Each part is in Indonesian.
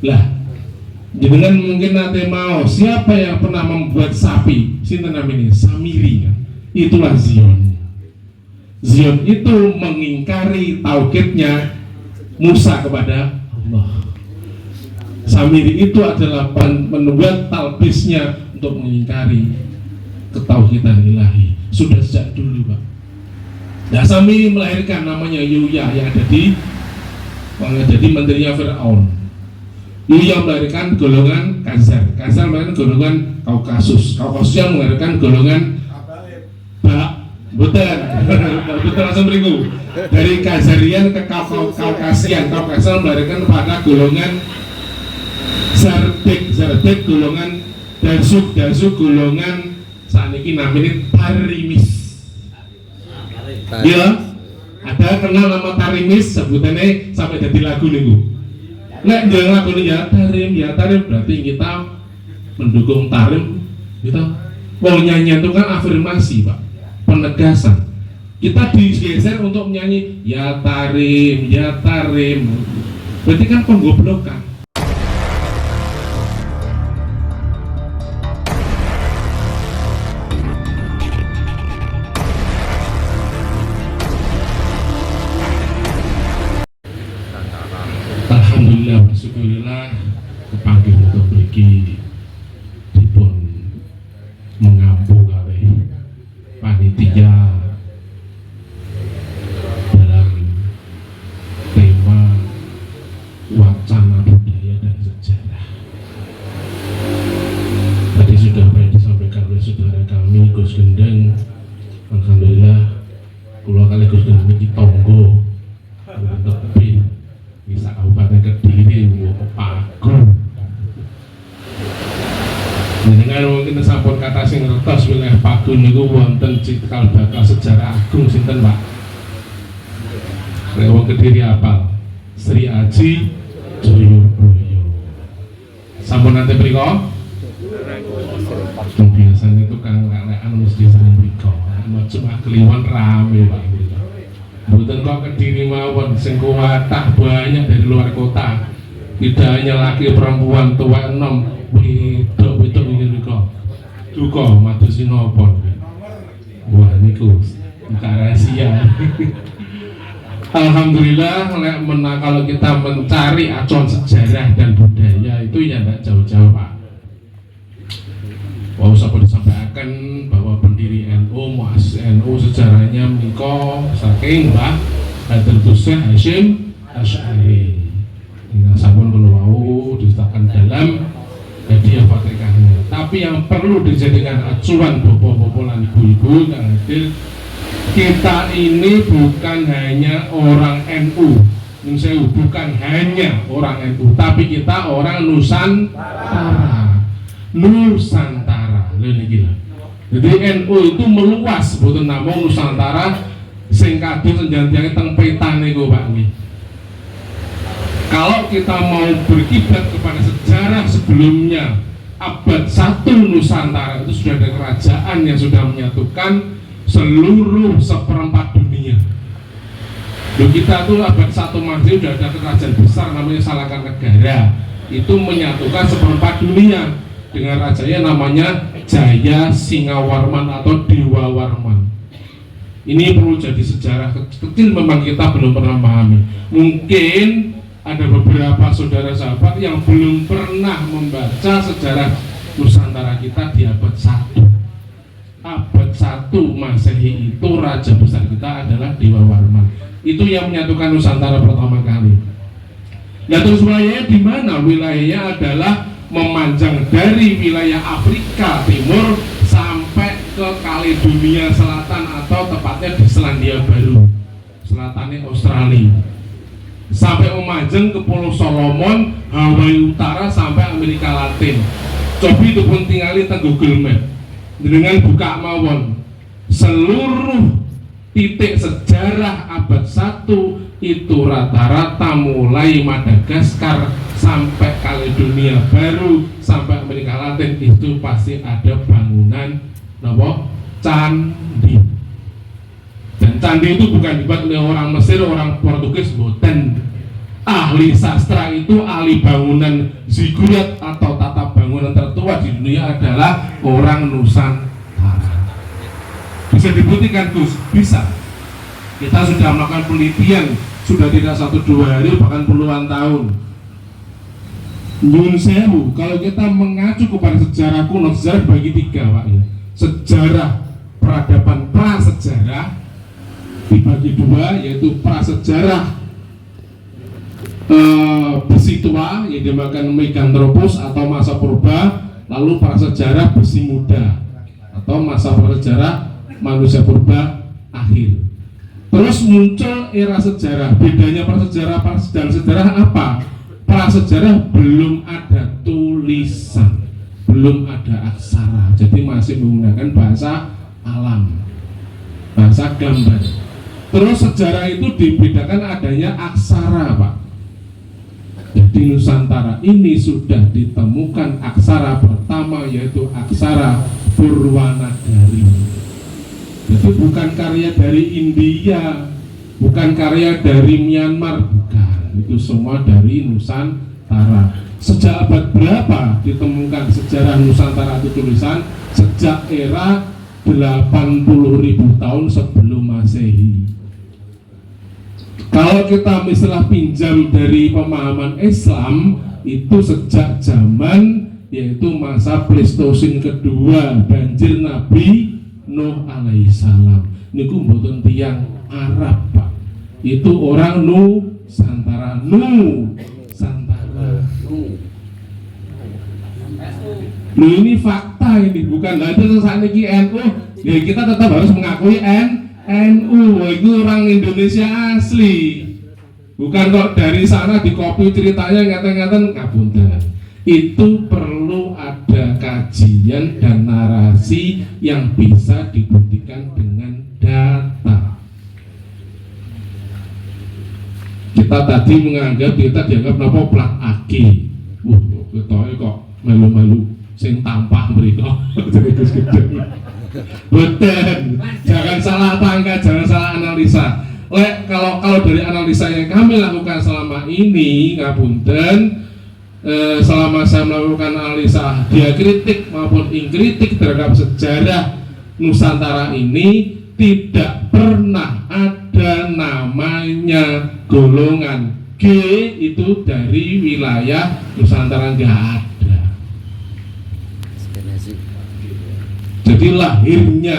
Lah, jenengan mungkin nanti mau siapa yang pernah membuat sapi? Sinten namanya? Samiri kan? Itulah Zion. Zion itu mengingkari tauhidnya Musa kepada Allah. Samiri itu adalah membuat talbisnya untuk mengingkari ketauhidan ilahi. Sudah sejak dulu, Pak. Nah, Samiri melahirkan namanya Yuya yang ada jadi menterinya Fir'aun. Yuya melahirkan golongan Khazar melahirkan golongan Kaukasus yang melahirkan golongan betul langsung beriku dari Khazarian ke Kaukasian melahirkan pada golongan Zardek golongan Dasuk golongan saat ini namanya Tarimis. Ya, ada kenal nama Tarimis sebutannya sampai jadi lagu nih. Nek jangan lagu ini ya Tarim berarti kita mendukung Tarim kita. Mau nyanyi itu kan afirmasi, Pak, penegasan. Kita digeser untuk menyanyi ya Tarim berarti kan penggoblokan. Alhamdulillah, syukurillah kepanggil untuk pergi dipun mengampu kali panitia dalam tema wacana budaya dan sejarah. Tadi sudah banyak disampaikan oleh saudara kami Gus Gendeng. Alhamdulillah kula kali Gus Gendeng iki tonggo tepi bisa Kabupaten Kediri Pagung. Jenengan mungkin sampun kata sing ngertos wilayah Pagung niku wonten cikal bakal sejarah agung sinten, Pak? Lek wong Kediri apal? Sri Aji Joyoboyo. Sampun nanti mriko? Biasanya itu kan lelekan mesti sering mriko. Cuma kliwon rame, Pak. Mboten kok Kediri mawon sing kuwatah banyak dari luar kota. Tidak hanya laki perempuan tua enom, wedok ini kok. Duka madosi napa. Wah niku buka rahasia. Alhamdulillah kalau kita mencari acuan sejarah dan budaya itu ya tidak jauh-jauh, Pak. Wah, usah disampaikan bahwa pendiri NU, muassis NU sejarahnya menika saking Mbah Hadir Syekh Hasyim Asy'ari. Hingga sampun kula wau disertakan dalam hadiah Fatihahnya. Tapi yang perlu dijadikan acuan bapak-bapak lan ibu-ibu Kang Hadir, kita ini bukan hanya orang NU. Bukan hanya orang NU, tapi kita orang Nusantara. Jadi NU itu meluas, bukan namung Nusantara sing kados senjantiane teng petan niku, Pak. Kalau kita mau berkiblat kepada sejarah sebelumnya, abad 1 Nusantara itu sudah ada kerajaan yang sudah menyatukan seluruh seperempat dunia. Loh, kita tuh abad 1 Masehi sudah ada kerajaan besar namanya Salakan Negara, itu menyatukan seperempat dunia dengan rajanya namanya Jaya Singawarman atau Dewa Warman. Ini perlu jadi sejarah kecil, memang kita belum pernah memahami. Mungkin ada beberapa saudara sahabat yang belum pernah membaca sejarah Nusantara kita di abad 1. Abad 1 Masehi itu raja besar kita adalah Dewa Warman. Itu yang menyatukan Nusantara pertama kali. Nah, terus wilayahnya di mana? Wilayahnya adalah memanjang dari wilayah Afrika Timur sampai ke Kaledonia Selatan atau tepatnya di Selandia Baru, selatannya Australia, sampai memanjang ke Pulau Solomon, Hawaii Utara sampai Amerika Latin. Coba itu pun tinggali teng Google Map dengan buka mawon seluruh titik sejarah abad 1 itu rata-rata mulai Madagaskar sampai Kaledonia Baru sampai Amerika Latin itu pasti ada bangunan candi. Dan candi itu bukan dibuat oleh orang Mesir, orang Portugis, boten. Ahli sastra itu ahli bangunan zigurat atau tata bangunan tertua di dunia adalah orang Nusantara. Bisa dibuktikan Gus? Bisa. Kita sudah melakukan penelitian, sudah tidak 1-2 hari, bahkan puluhan tahun. Nyun sewu, kalau kita mengacu kepada sejarah kuno, sejarah bagi 3 Pak ya. Sejarah peradaban prasejarah dibagi 2, yaitu prasejarah besi tua yang dimakan Meganthropus atau masa purba, lalu prasejarah besi muda atau masa prasejarah manusia purba akhir. Terus muncul era sejarah. Bedanya prasejarah dan sejarah apa? Prasejarah belum ada tulisan, belum ada aksara, jadi masih menggunakan bahasa alam, bahasa gambar. Terus sejarah itu dibedakan adanya aksara Pak. Jadi Nusantara ini sudah ditemukan aksara pertama, yaitu aksara Purwanagari. Jadi bukan karya dari India, bukan karya dari Myanmar, bukan. Itu semua dari Nusantara. Sejak abad berapa ditemukan sejarah Nusantara itu tulisan? Sejak era 80.000 tahun sebelum Masehi. Kalau kita misalnya pinjam dari pemahaman Islam, itu sejak zaman yaitu masa Pleistosen kedua, banjir Nabi Nuh alaihissalam. Niku mboten tiyang Arab Pak, itu orang Nusantara. Nusantara. Loh, ini fakta ini, bukan ada saat ini NU. Ya kita tetap harus mengakui NU itu orang Indonesia asli, bukan kok dari sana dikopi ceritanya ngaten-ngaten ngapunten. Itu perlu ada kajian dan narasi yang bisa dibuktikan dengan data. Kita tadi menganggap kita dianggap napa plat aki. Ketoke kok melu-melu sing tampah mriko. Betul, jangan salah tangkap, jangan salah analisa. Kalau dari analisa yang kami lakukan selama ini, ngapunten, selama saya melakukan analisa diakritik maupun inkritik terhadap sejarah Nusantara ini, tidak pernah ada namanya golongan G itu dari wilayah Nusantara, nggak ada. Jadi lahirnya,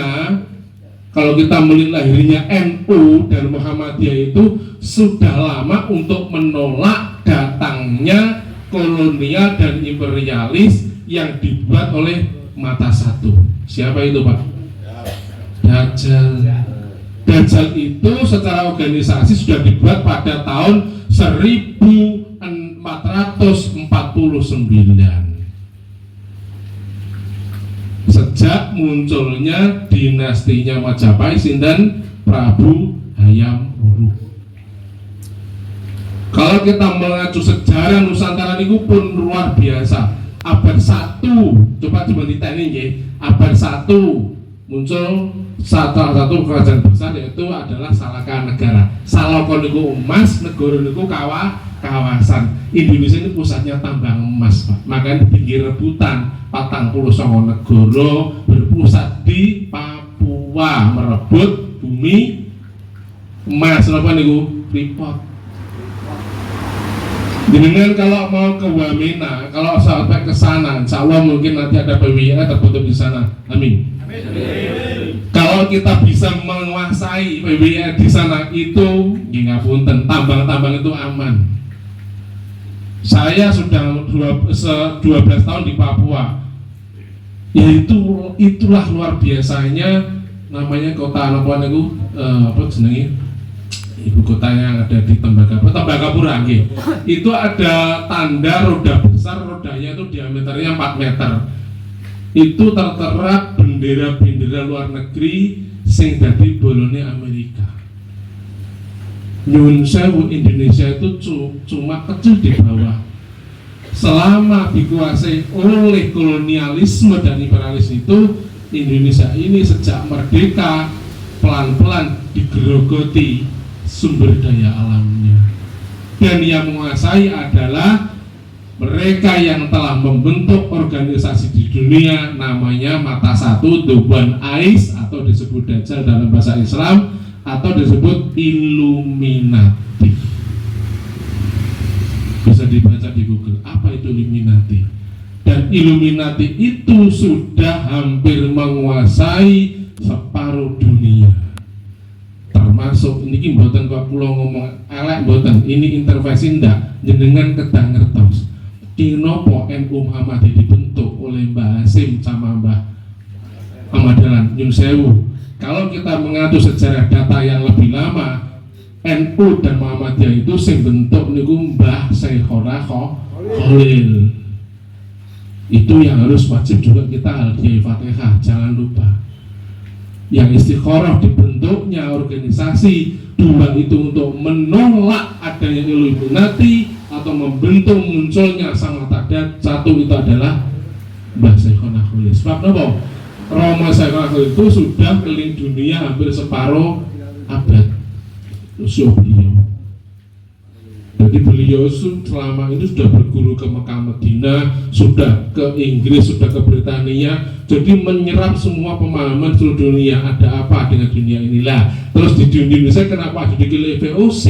kalau kita melihat lahirnya NU dan Muhammadiyah itu sudah lama untuk menolak datangnya kolonial dan imperialis yang dibuat oleh mata satu. Siapa itu Pak? Dajjal. Dajjal itu secara organisasi sudah dibuat pada tahun 1449. Sejak munculnya dinastinya Majapahit sinten Prabu Hayam Wuruk. Kalau kita mengacu sejarah Nusantara ini pun luar biasa. Abad 1, coba ditanya ya, abad 1 muncul salah satu kerajaan besar, yaitu adalah Salaka Negara. Salaka niku emas, negara niku kawasan. Indonesia ini pusatnya tambang emas Pak. Makanya tinggi rebutan 49 negara berpusat di Papua merebut bumi emas. Napa niku? Freeport. Dengan kalau mau ke Wamena, kalau sampai ke sana, insya Allah mungkin nanti ada PWI terbentuk di sana. Amin. Kalau kita bisa menguasai PWI di sana, itu ngapunten, tambang-tambang itu aman. Saya sudah 12 tahun di Papua. Yaitu itulah luar biasanya, namanya kota apa niku apa jenenge? Ibu kotanya yang ada di Tembagapura nggih. Itu ada tanda roda besar, rodanya itu diameternya 4 meter. Itu tertera bendera-bendera luar negeri sing dadi bolone Amerika. Nyun sewu, Indonesia itu cuma kecil di bawah. Selama dikuasai oleh kolonialisme dan imperialisme itu, Indonesia ini sejak merdeka pelan-pelan digerogoti sumber daya alamnya. dan yang menguasai adalah mereka yang telah membentuk organisasi di dunia, namanya mata satu, the one eyes, atau disebut Dajjal dalam bahasa Islam, atau disebut Illuminati. Bisa dibaca di Google, apa itu Illuminati. Dan Illuminati itu sudah hampir menguasai separuh dunia, termasuk ini mboten kok kula ngomong elek mboten, ini intervensi ndak, jenengan kedah ngertos kinopo NU Muhammadiyah dibentuk oleh Mbah Hasim sama Mbah Ahmad Dahlan Nyun Sewu. Kalau kita mengatur sejarah data yang lebih lama, NU dan Muhammadiyah itu sing bentuk niku Mbah Syekhona Khalil. Itu yang harus wajib juga kita Al-Qiyai Fatihah, jangan lupa. Yang istiqoroh dibentuknya organisasi dua itu untuk menolak adanya Illuminati atau membentuk munculnya sang matadat. Satu itu adalah Mbah Syekhona Khalil. Sebab apa? Romo Syekhona Khalil itu sudah keliling dunia hampir separuh abad usia beliau. Jadi beliau selama ini sudah berguru ke Mekah Madinah, sudah ke Inggris, sudah ke Britania, jadi menyerap semua pemahaman seluruh dunia, ada apa dengan dunia inilah. Terus di Indonesia kenapa dipilih VOC?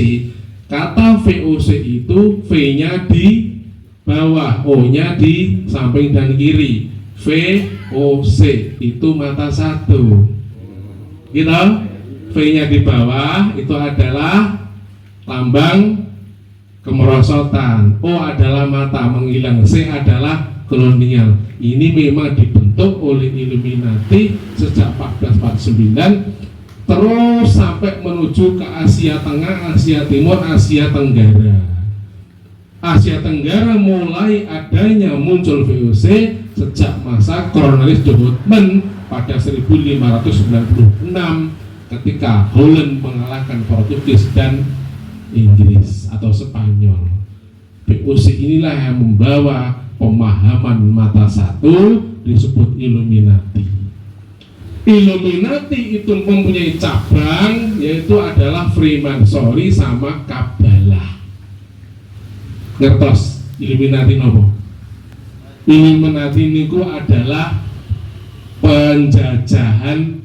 Kata VOC itu V-nya di bawah, O-nya di samping dan kiri. VOC itu mata satu, gitu. V-nya di bawah itu adalah lambang kemerosotan, O adalah mata menghilang, C adalah kolonial. Ini memang dibentuk oleh Illuminati sejak 1449 terus sampai menuju ke Asia Tengah, Asia Timur, Asia Tenggara. Asia Tenggara mulai adanya muncul VOC sejak masa Cornelis de Houtman pada 1596 ketika Holland mengalahkan Portugis dan Inggris atau Spanyol. VOC inilah yang membawa pemahaman mata satu, disebut Illuminati. Illuminati itu mempunyai cabang, yaitu adalah Freemasonry sama Kabbalah. Ngertos Illuminati nopo? Illuminati niku adalah penjajahan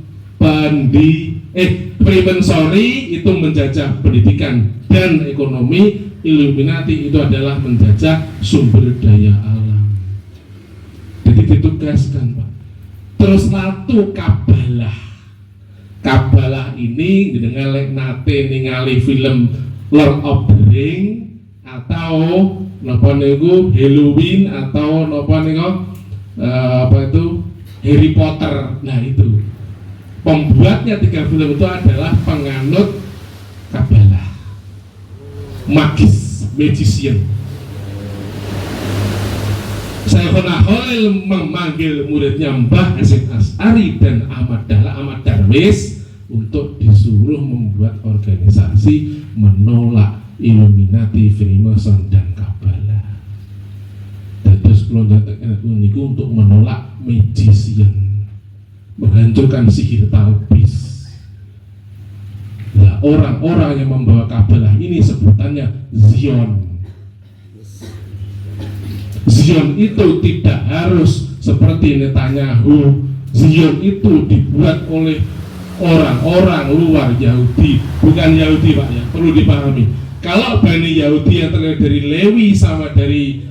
Freemasonry itu menjajah pendidikan dan ekonomi, Illuminati itu adalah menjajah sumber daya alam. Jadi ditugaskan, Pak. Terus satu Kabbalah. Kabbalah ini dengan nate ningali film Lord of the Ring atau napa niku Halloween atau napa niku apa itu Harry Potter. Nah itu pembuatnya tiga film itu adalah penganut Kabbalah, magis, magician. Syekhona Khalil memanggil muridnya Mbah Hasyim Asy'ari dan Ahmad Dahlan, Ahmad Darwis untuk disuruh membuat organisasi menolak Illuminati, Freemason dan Kabbalah. Terus kalau datang niku untuk menolak magician, menghancurkan sihir talbis. Nah, orang-orang yang membawa Kabbalah ini sebutannya Zion. Zion itu tidak harus seperti Netanyahu. Zion itu dibuat oleh orang-orang luar Yahudi, bukan Yahudi, Pak ya, perlu dipahami. Kalau Bani Yahudi yang terdiri dari Lewi sama dari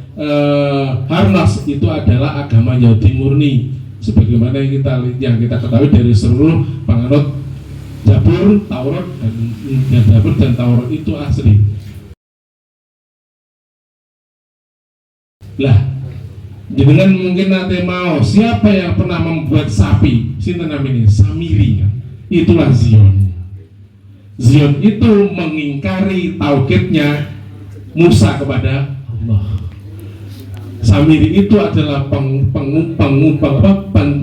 Harnas itu adalah agama Yahudi murni, sebagaimana yang kita ketahui dari seluruh penganut Zabur, Taurat dan Zabur dan Taurat itu asli. Lah, jenengan mungkin nanti mau siapa yang pernah membuat sapi? Sinten namanya? Samiri kan? Itulah Zion. Zion itu mengingkari tauhidnya Musa kepada Allah. Samiri itu adalah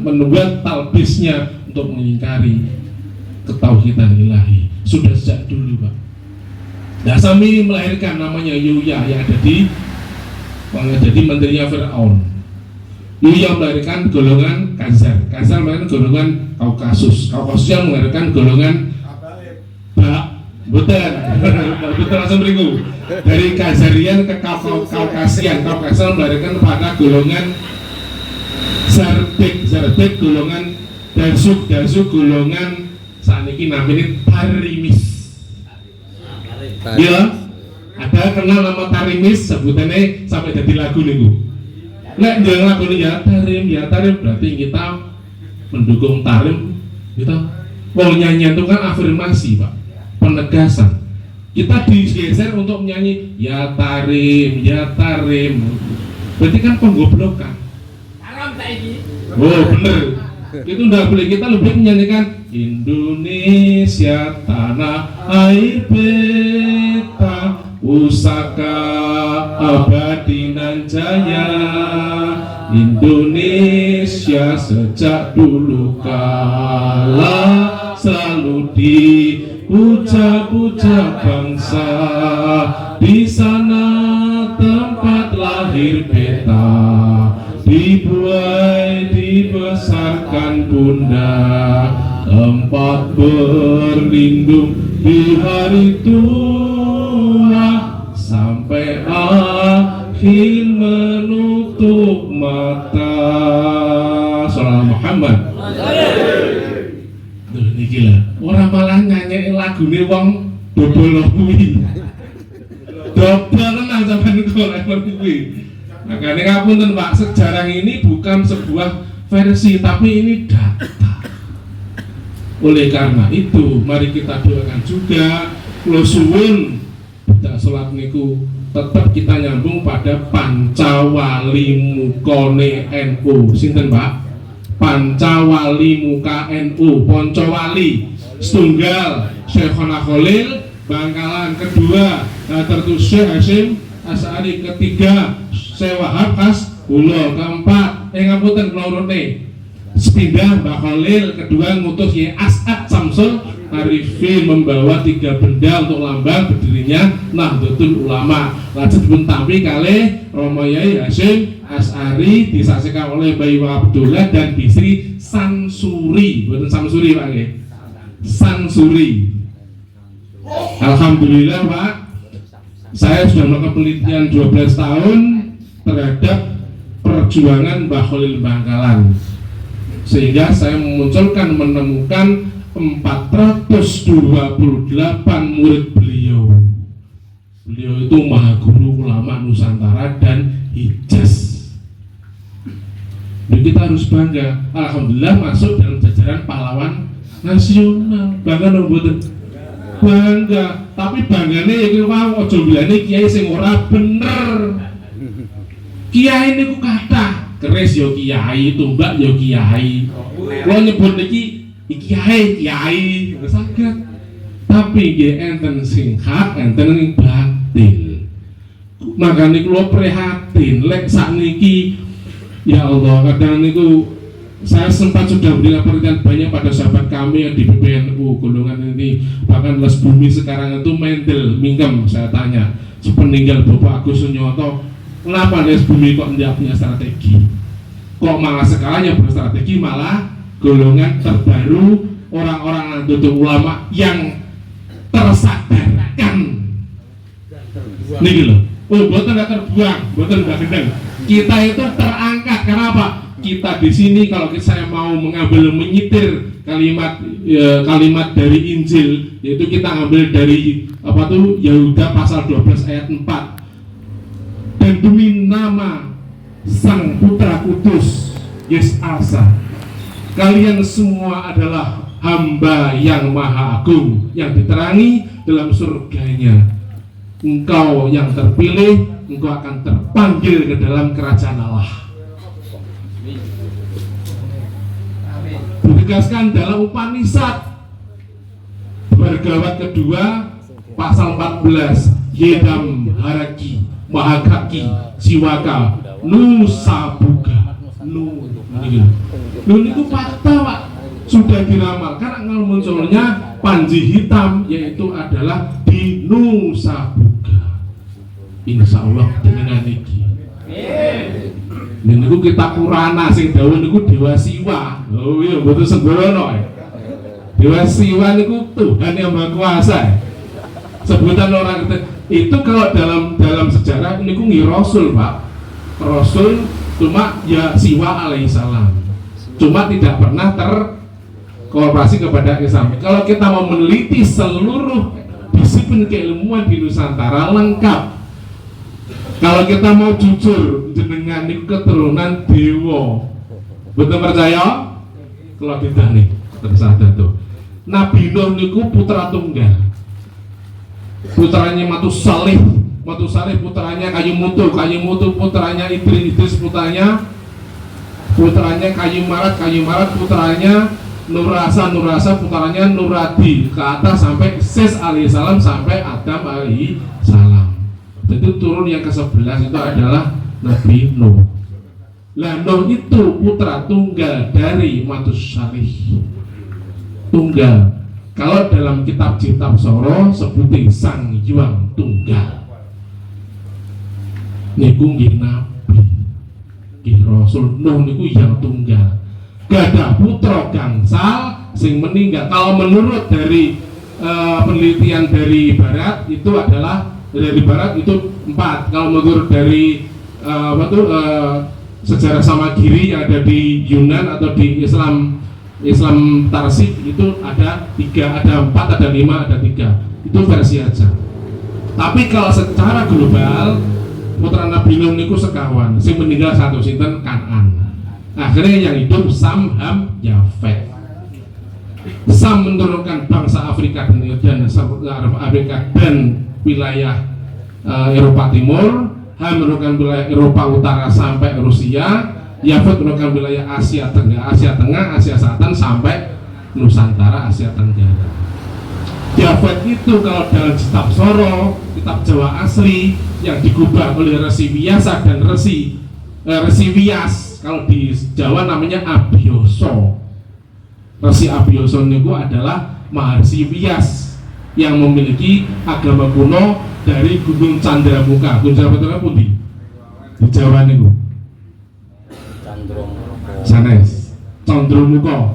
membuat talbisnya untuk mengingkari ketauhidan ilahi. Sudah sejak dulu, Pak. Nah, Samiri melahirkan namanya Yuya yang ada di jadi menterinya Fir'aun. Yuya melahirkan golongan Khazar. Khazar melahirkan golongan Kaukasus. Kaukasus yang melahirkan golongan Betul, betul langsung minggu. Dari Khazarian ke Kaukasian melahirkan pada golongan Zarbek golongan Darsuk golongan saniki namanya Tarimis. Iya, ada kenal nama Tarimis sebutannya sampai jadi lagu nih. Nek jangan lagu ini ya Tarim berarti kita mendukung Tarim, kita mau nyanyi itu kan afirmasi Pak, penegasan. Kita digeser untuk menyanyi ya Tarim, berarti kan penggoblokan. Oh bener, itu nggak boleh. Kita lebih menyanyikan Indonesia tanah air beta pusaka abadi nan jaya. Indonesia sejak dulu kala selalu dipuja-puja bangsa. Di sana tempat lahir beta, dibuai dibesarkan bunda, tempat berlindung di hari tua sampai akhir menutup mata. Salam Muhammad. Duh ini gila, orang malah nyanyi lagu ini wong dobol kuwi. Dobol tenang sampeyan kok kuwi. Makanya ngapunten Pak, sejarah ini bukan sebuah versi tapi ini data. Oleh karena itu mari kita doakan juga kula suwun tidak sholat niku tetap kita nyambung pada Pancawali Mukone NU. Sinten Pak? Pancawali Muka NU, Poncowali setunggal Syekhona Khalil Bangkalan, kedua tertus Syekh Hasyim Asy'ari, ketiga Syekh Wahab Khas Ulo, keempat ngapunten kelorone sepindah Mbak Khalil, kedua ngutus Ye As'ad Samsul Arifin membawa 3 benda untuk lambang berdirinya Nahdlatul Ulama. Lajeng pun tampi kalih Romo Yai Hasyim Asy'ari disaksikan oleh Bayi Abdullah dan Bisri Sansuri. Bukan Samsuri Pak nggih. Sansuri. Alhamdulillah Pak, saya sudah melakukan penelitian 12 tahun terhadap perjuangan Mbah Khalil Bangkalan, sehingga saya menemukan 428 murid beliau. Beliau itu maha guru ulama Nusantara dan Hijaz. Jadi kita harus bangga. Alhamdulillah masuk dalam jajaran pahlawan nasional. Bangga dong mboten? Bangga. Tapi banggane iki wae aja bilane kiai sing ora bener. Kiai niku kathah, keris yo kiai, tumbak yo kiai. Kalau nyebut iki kiai saged. Tapi nggih enten sing hak, enten sing batil. Makane kula prihatin lek sakniki ya Allah, kadang niku saya sempat sudah memberikan perhatian banyak pada sahabat kami yang di PBNU golongan ini, bahkan Les Bumi sekarang itu mental mingkem. Saya tanya sepeninggal Bapak Agus Sunyoto, kenapa Les Bumi kok tidak punya strategi? Kok malah sekarang yang berstrategi malah golongan terbaru orang-orang Nahdlatul Ulama yang tersadarkan. Nih loh, buatan gak terbuang, buatan gak gendeng. Kita itu terangkat, kenapa? Kita di sini kalau saya mau mengambil menyitir kalimat dari Injil, yaitu kita ambil dari Yahuda pasal 12 ayat 4. Dan demi nama Sang Putra Kudus Yes Asa, kalian semua adalah hamba yang maha agung yang diterangi dalam surganya. Engkau yang terpilih, engkau akan terpanggil ke dalam kerajaan Allah. Ditegaskan dalam Upanishad Bhargawat kedua pasal 14, Yedam Haraki Mahakaki Siwaka Nusabuga itu fakta Pak, sudah diramal karena munculnya panji hitam, yaitu adalah di Nusabuga. Insya Allah dengan ini niku kita Purana sing dawuh niku Dewa Siwa. Oh iya mboten sembrono. Dewa Siwa niku Tuhan yang Maha Kuasa. sebutan orang itu kalau dalam sejarah ini ku Rasul Pak, Rasul cuma ya Siwa alaihissalam, cuma tidak pernah terkorporasi kepada Islam. Kalau kita mau meneliti seluruh disiplin keilmuan di Nusantara lengkap. Kalau kita mau jujur jenengan niku keturunan dewa, betul percaya? Kalau tidak nih terus ada tuh Nabi Nuh niku putra tunggal, putranya Matusalih putranya Kayu Mutu putranya Idris putranya Kayu Marat putranya Nurasa putranya Nuradi ke atas sampai Sis alaihissalam sampai Adam alaihissalam. Jadi turun yang ke-11 itu adalah Nabi Nuh. Lah Nuh itu putra tunggal dari Matusalih, tunggal. Kalau dalam kitab Soro sebutin Sang Hyang Tunggal. Niku nggih nabi, nggih rasul. Nuh niku yang tunggal. Gadah putra gangsal sing meninggal. Kalau menurut dari penelitian dari barat itu adalah dari barat itu 4. Kalau menurut dari sejarah Samagiri yang ada di Yunan atau di Islam Tarsik itu ada 3, ada 4, ada 5, ada 3. Itu versi aja. Tapi kalau secara global putra Nabi Nuh niku sekawan, sing meninggal 1 sinten Kan'an. Akhirnya yang hidup Sam, Ham, Yafet. Sam menurunkan bangsa Afrika dan Afrika dan wilayah Eropa Timur. Ham menurunkan wilayah Eropa Utara sampai Rusia. Yafet menurunkan wilayah Asia Tengah, Asia Selatan sampai Nusantara, Asia Tenggara. Yafet itu kalau dalam kitab Soro, kitab Jawa asli yang digubah oleh Resi Wiyasa dan Resi Wiyas, kalau di Jawa namanya Abioso. Resi Abioso itu adalah Maharsi Wiyas yang memiliki agama kuno dari Gunung Candramuka. Gunung Candramuka pun di Jawa niku. Sanes, Candramuka,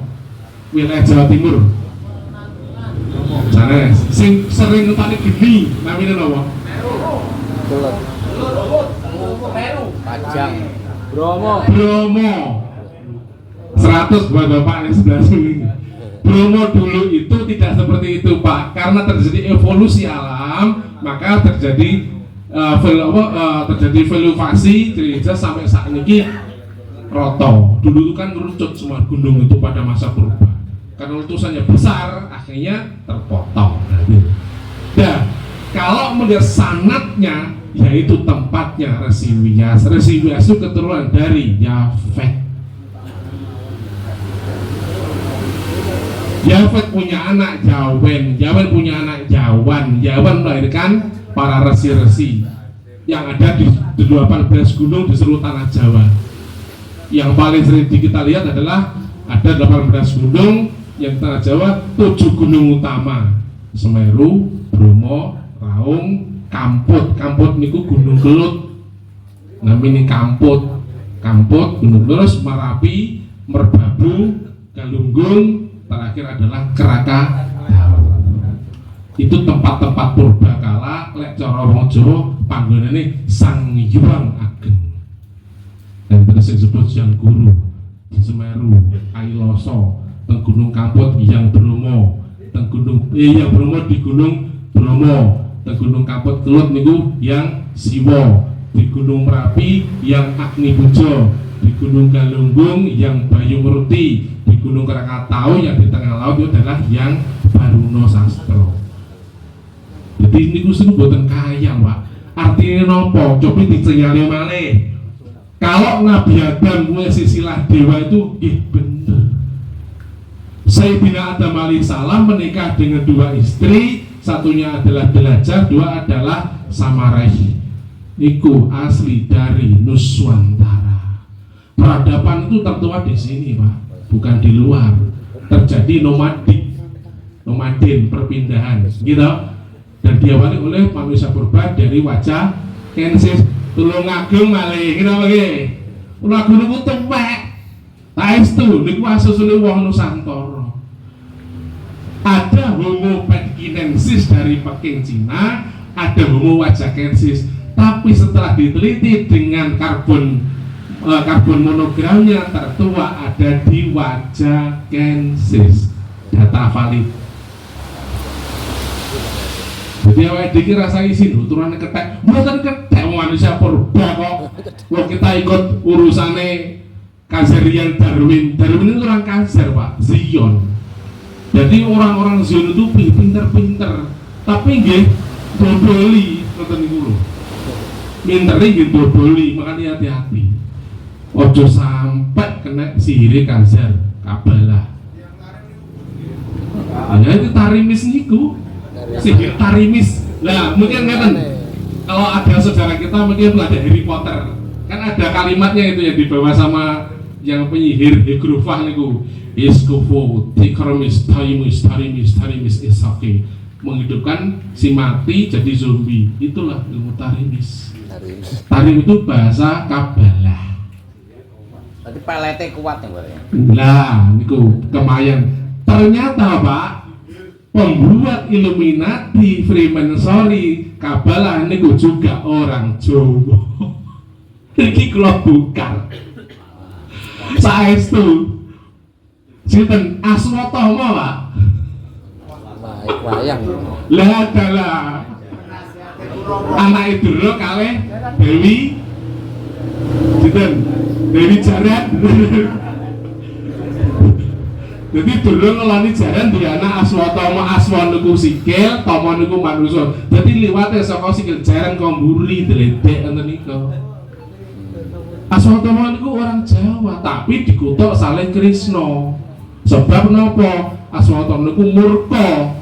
wilayah Jawa Timur. Sanes, sing sering ngetani geni, namanya apa? Pajang, Bromo. 100 buat bapak yang sebelah sini. Bromo dulu itu tidak seperti itu Pak, karena terjadi evolusi alam, maka terjadi terjadi veluvasi gereja sampai saat ini roto. Dulu itu kan merucut semua gunung itu pada masa purba, karena letusannya besar akhirnya terpotong. Nah, kalau melihat sanatnya, yaitu tempatnya Resi Wiyas. Resi Wiyas itu keturunan dari Yafet. Yafet punya anak Jawen, Jawen punya anak Jawan, Jawan melahirkan para resi-resi yang ada di 18 gunung di seluruh tanah Jawa. Yang paling sering kita lihat adalah ada 18 gunung yang tanah Jawa, 7 gunung utama: Semeru, Bromo, Raung, Kamput. Kamput niku Gunung Kelut, namanya Kamput, Gunung Terus, Marapi, Merbabu, Galunggung, terakhir adalah Krakatau. Itu tempat-tempat purbakala lek cara wong Jawa panggonane Sang Hyang Ageng. Dan terus disebut Hyang Guru di Semeru, Kailoso, teng Gunung Kamput Hyang Bromo, teng Gunung Hyang Bromo di Gunung Bromo, teng Gunung Kamput Kelut niku Hyang Siwa, di Gunung Merapi yang Agni Pujo, di Gunung Galunggung yang Bayu Meruti, di Gunung Krakatau yang di tengah laut itu adalah yang Baruno Sastro. Jadi ini kusun buatan kaya Pak. Artinya nopo? Coba dicenyali malih. Kalau Nabi Adam punya silsilah dewa itu bener. Sayyidina Adam alaihissalam menikah dengan 2 istri, satunya adalah Belajar, 2 adalah Samarai. Iku asli dari Nuswantara. Peradaban itu tertua di sini Pak, bukan di luar. Terjadi nomaden, perpindahan, gitu. Dan diawali oleh manusia purba dari wajah Kensis Tulungagung malih, gitu lagi. Tulungagung itu tuwek. Saestu niku asusune wong Nusantara. Ada Homo Petkinensis wajakensis dari Peking Cina, ada Homo wajakensis. Tapi setelah diteliti dengan karbon monogramnya tertua ada di wajakensis. Data valid. Jadi awake dhewe rasa isin turane ketek. Mboten ketek manusia purba kok. Wong kita ikut urusane Kazarian Darwin. Darwin itu orang Kazar, Pak, Zion. Jadi orang-orang Zion itu pinter-pinter. Tapi nggih dodoli ngoten niku lho. Pintere nggih dodoli, makanya hati-hati. Ojo sampai kena sihir Kazar, kabalah. Ya itu tarimis niku. Sihir tarimis. Lah mungkin ngeten. Kalau ada saudara kita mungkin ada Harry Potter. Kan ada kalimatnya itu yang dibawa sama yang penyihir Hegrufah niku. Iskufo tikromis tarimis isaki, menghidupkan si mati jadi zombie. Itulah ilmu tarimis. Tarim itu bahasa Kabalah. Berarti pelete kuat ya, Pak. Lah niku kemayan. Ternyata Pak, pembuat Illuminati Freemasonry Kabalah niku juga orang Jawa. Iki kula bukar. Saestu sinten Aswatama, Pak? Wayang. Lah adalah anak Idura kalih Dewi sinten? Dewi Jaran. Jadi dulu ngelani jaran di anak Aswatama. Aswa niku sikil, Tama niku manusa. Jadi liwate saka sikil jaran komburi dledek ngoten niku. Aswatama niku orang Jawa, tapi dikutuk saleh Krisna. Sebab napa? Aswatama niku murka.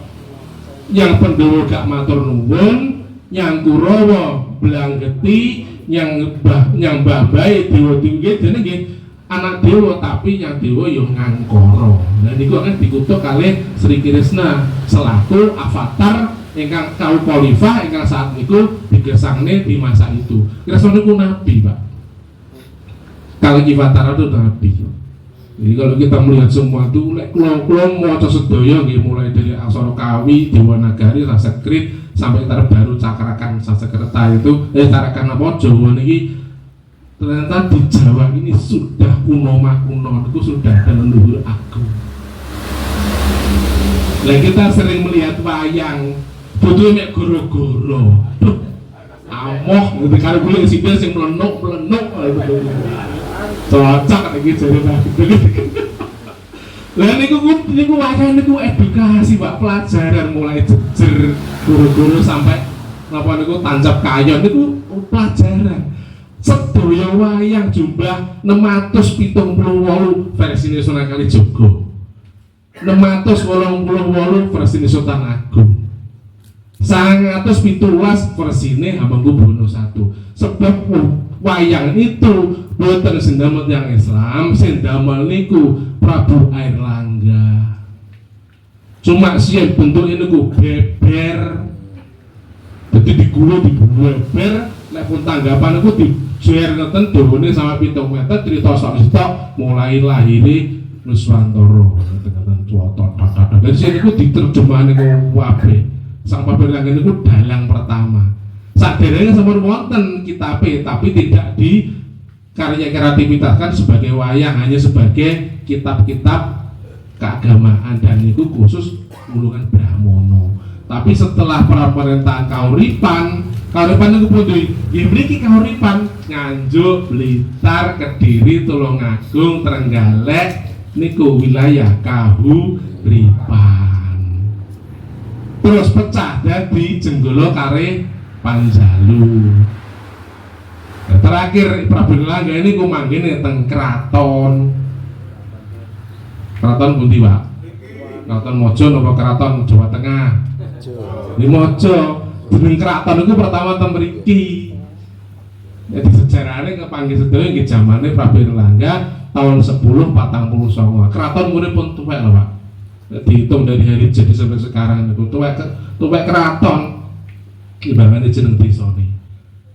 Yang Pandhawa gak matur nuwun, yang Kurawa blanggeti, yang babahe dewa tinggi dene nggih anak dewa, tapi yang dewa yo ngangkara. Nah niku kan dikutuk kalih Sri Kresna selaku avatar ingkang Kaukolifah ingkang saat niku digesangne di masa itu. Kresna niku nabi, Pak. Kalau Kivatara itu nabi. Jadi kalau kita melihat semua itu, kula maca sedaya nggih mulai dari Aksara Kawi, Dewa Nagari, Sanskrit sampai terbaru Cakrakan Sanskerta itu, Cakrakan apa Jawa niki ternyata di Jawa ini sudah kuno makuno, itu sudah ada leluhur agung. Nah kita sering melihat wayang, butuh mek goro-goro. Amoh, gitu karo kulit sipil sing melenuk. Cocok iki jare Pak. Lah niku wayang niku edukasi, Pak, pelajaran mulai jejer guru-guru sampai napa niku tancap kayon niku pelajaran. Sedaya wayang jumlah 678 versi Sunan Kalijaga. 688 versi Sultan Agung. 917 versine Hamengkubuwono I. Sebab wayang itu boten sendamel yang Islam, sendamel niku Prabu Airlangga. Cuma sih bentuknya niku beber. Jadi digulung dibeber, lek pun tanggapan niku dijer ngeten dawane sama 7 meter, cerita sak mulai lahire Nuswantara ngeten cuwata. Jadi sing niku diterjemah niku wabe. Sang Prabu Airlangga niku dalang pertama. Saderenge sampun wonten kitabe, tapi tidak di karya kreativitaskan sebagai wayang, hanya sebagai kitab-kitab keagamaan, dan itu khusus gulungan Brahmono. Tapi setelah pemerintahan Kauripan itu pun dimiliki Kauripan Nganjuk, Blitar, Kediri, Tulungagung, Trenggalek niku wilayah Kahuripan. Terus pecah dari Jenggala kare Panjalu. Nah, terakhir Prabu Airlangga ini kumanggine teng kraton. Kraton pundi, Pak? Kraton Mojo napa kraton Jawa Tengah? Di Mojo. Jeneng kraton itu pertama teng mriki. Jadi sejarahnya kepanggih sedaya nggih zamane Prabu Airlangga tahun 1049. Kraton murip pun tuwek lho, Pak. Dihitung dari hari jadi sampai sekarang itu tuwek kraton ibaratnya jeneng desa nih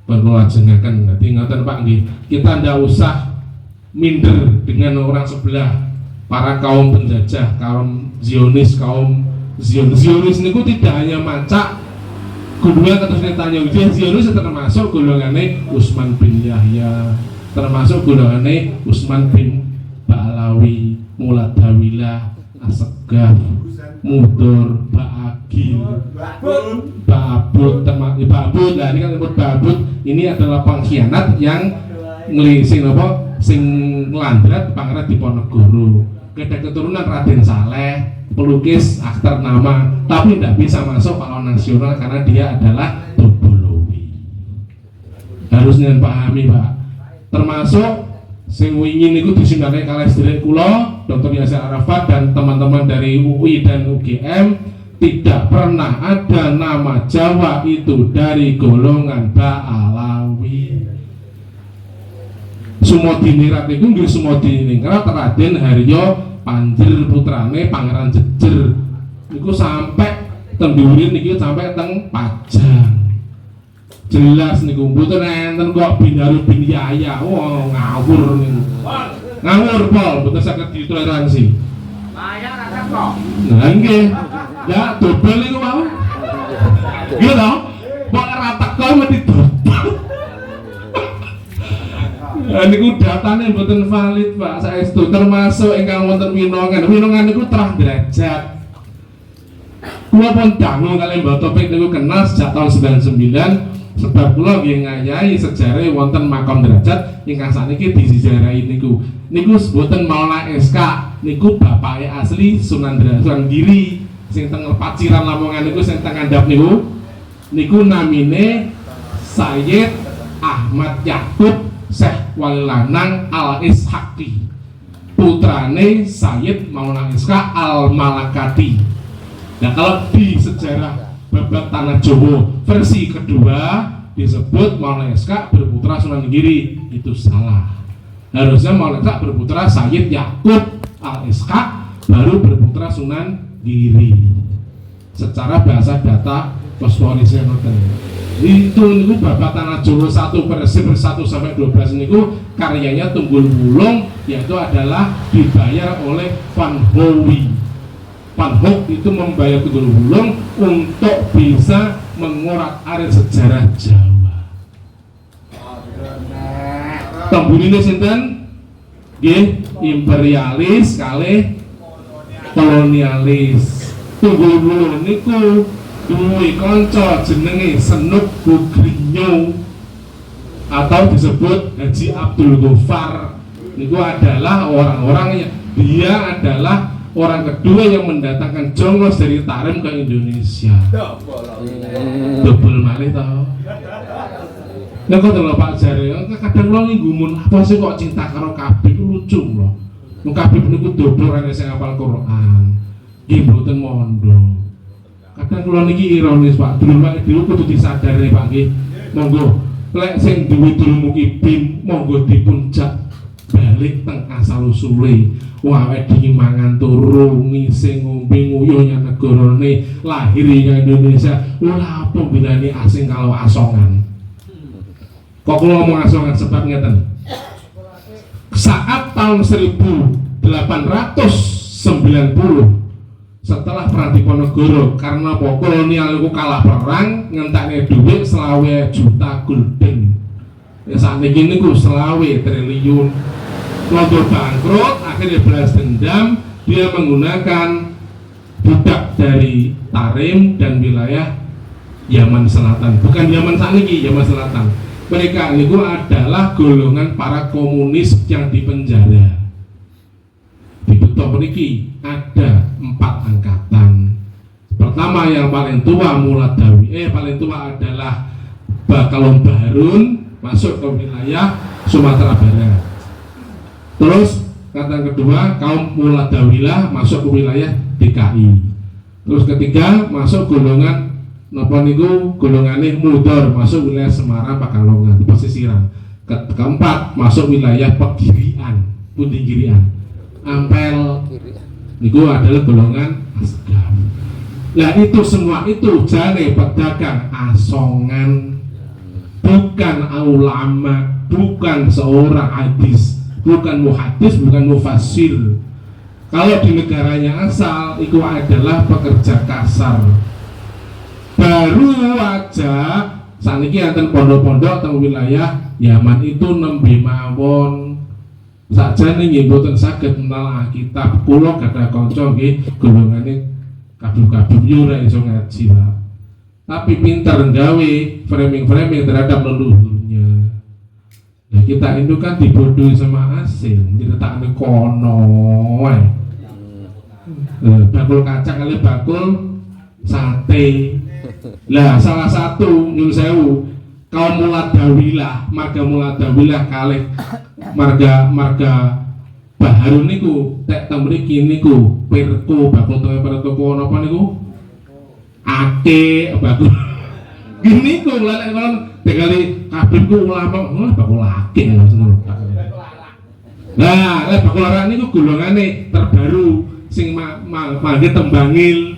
perlu lajengaken. Nanti ngaten Pak nggih, kita ndak usah minder dengan orang sebelah, para kaum penjajah, kaum Zionis, kaum Zionis niku tidak hanya macak gunungan terus ditanya Zionis termasuk golongannya Utsman bin Yahya, termasuk golongannya Utsman bin Ba'alawi, Muladawilah, Asegaf, Mudur, Ba'agil, Ba'abud, Ba'abud. Nah ini kan disebut Ba'abud. Ini adalah pengkhianat yang ngelising apa? Sing landrat Pangeran Diponegoro. Ada keturunan Raden Saleh, pelukis aktor nama, tapi tidak bisa masuk pahlawan nasional karena dia adalah Tobolowi. Harusnya pahami Pak. Termasuk sing ingin itu disinggahi kalih sedherek kula Dr. Yasir Arafat dan teman-teman dari UI dan UGM, tidak pernah ada nama Jawa itu dari golongan Ba'alawi. Sumodinirat itu nggih Sumodinirat Raden Haryo Panjer putrane Pangeran Jejer niku sampai tembiurin niki sampai teng Pajang. Jelas niku mboten enten kok Binaru bin Yahya. Wah, ngawur niku. Ngawur pol, mboten saged ditoleransi. Mayang rasa kok. Nah nggih. Ya dobel niku mau. Iya toh? Kok ora teko mesti dobel. Niku datane mboten valid Pak, saestu termasuk ingkang wonten Winongan. Winongan niku terah derajat. Kula pun dangu kalian Mbak Topik niku kenal sejak tahun 99, sebab kula nggih ngayahi sejarah wonten makam derajat ingkang sakniki disijarahi niku. Niku mboten Maulana SK, niku bapake asli Sunan Giri sing teng Paciran Lamongan niku sing teng ngandhap niku. Niku namine Sayyid Ahmad Yakub Syekh Wali Lanang Al Ishaqi, putrane Sayyid Maulana SK Al Malakati. Nah kalau di sejarah babak Tanah Jawa versi kedua disebut Maulana SK berputra Sunan Giri, itu salah. Harusnya Maulana SK berputra Sayyid Yakub Al Ishaq baru berputra Sunan Giri. Secara bahasa data fosforisnya itu niku babak Tanah Jawa 1/1 sampai 12 niku karyanya Tunggul Wulung, yaitu adalah dibayar oleh Van Howy. Van Hoek itu membayar Tunggul Wulung untuk bisa mengorak-arik sejarah Jawa. Tembunine sinten? Nggih, imperialis kalih kolonialis. Tunggul Wulung niku duwe kanca jenenge Senuk Bugrinyo atau disebut Haji Abdul Ghaffar. Niku adalah orang-orang yang dia adalah orang kedua yang mendatangkan jongos dari Tarim ke Indonesia. Dobel malih tau. Nek kok lho Pak Jare, kadang lo nggumun apa sih kok cinta karo Kabib lucu lho. Wong Kabib niku dobel rene sing hafal Quran. Nggih mboten mondo. Kadang kula niki ironis Pak, dulu kudu disadari Pak nggih. Monggo lek sing duwe dulmu ki bin monggo dipuncak balik teng asal usule. Wah awake dhewe mangan turu ngising ngombe nguyuh nya negarane lahir ing Indonesia. Ora apa bedane asing kalau asongan. Kok kula ngomong asongan sebab ngeten. Saat tahun 1890 setelah Perang Diponegoro, karena kolonial itu kalah perang, ngentaknya duit 20 juta gulden. Ya saat ini niku 20 triliun. Londo bangkrut, akhirnya balas dendam, dia menggunakan budak dari Tarim dan wilayah Yaman Selatan. Bukan Yaman saat ini, Yaman Selatan. Mereka niku adalah golongan para komunis yang dipenjara. Di Beto Niki ada 4 angkatan. Pertama yang paling tua Muladawi, paling tua adalah Bakalon Barun, masuk ke wilayah Sumatera Barat. Terus kata kedua kaum Muladawilah masuk ke wilayah DKI. Terus ketiga masuk golongan napa niku golongane Mudor, masuk wilayah Semarang Pakalongan pesisiran. Keempat masuk wilayah Pegirian, Pundi Girian. Ampel niku adalah golongan Asgaf. Nah itu semua itu jane pedagang asongan, bukan ulama, bukan seorang hadis, bukan muhadis, bukan mufassir. Kalau di negaranya asal itu adalah pekerja kasar. Baru aja saniki enten pondok-pondok teng wilayah Yaman itu nembe mawon. Sakjane nggih mboten saged menalah kitab. Kula gadah kanca nggih golongane kabeh-kabeh yo ora iso ngaji, Pak. Tapi pintar gawe framing-framing terhadap leluhurnya. Nah, kita itu kan dibodohi sama asing, diletakne kono wae. Bakul kacang kali bakul sate. Lah salah satu nyun sewu kaum muladawilah, marga muladawilah kalih marga Baharun niku tek teng mriki niku pirku bakul toko napa niku ake bakul gini ku lek kon dekali kabeh ku ulama bakul ake ngono. Nah, lek bakul arak niku golongane terbaru sing mangke tembangil.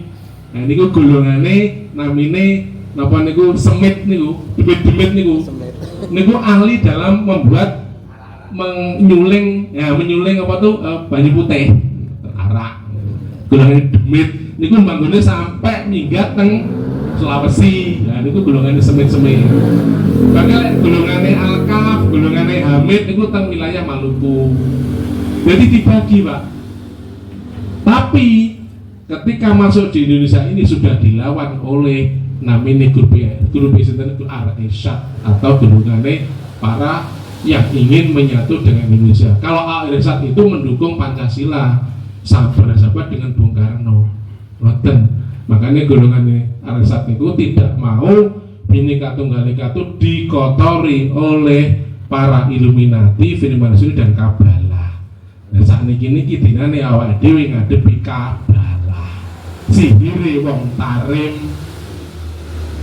Nah niku golongane namine napa niku semit niku, demit niku. Niku ahli dalam membuat menyuling apa tuh banyu putih arak. Golongan demit niku bangunnya sampai minggat teng Sulawesi. Nah niku golongannya semit-semit. Bahkan golongannya Alkaf, golongannya Hamid niku teng wilayah Maluku. Jadi dibagi, Pak. Tapi ketika masuk di Indonesia ini sudah dilawan oleh namanya grup Islam itu Al-Irsyad atau golongannya para yang ingin menyatu dengan Indonesia. Kalau Al-Irsyad itu mendukung Pancasila, sahabat dengan Bung Karno. Makanya golongan Al-Irsyad itu tidak mau Bhinneka Tunggal Ika itu dikotori oleh para Illuminati, Freemason dan Kabalah. Nah saat ini dinane awak dhewe ngadepi Kabalah. Sihire wong tarim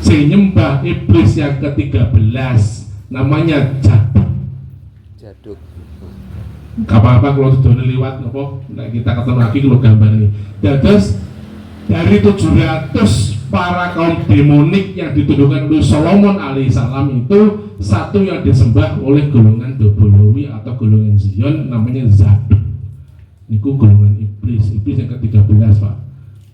sing nyembah iblis yang ke-13 namanya Jaduk. Gak apa-apa kalau sudah lewat nopo, nah kita ketemu lagi kalau gambar ini. Terus dari 700 para kaum demonik yang dituduhkan oleh Solomon alaihissalam itu satu yang disembah oleh golongan Dobolowi atau golongan Zion namanya Zaduk. Niku golongan iblis yang ke-13, Pak.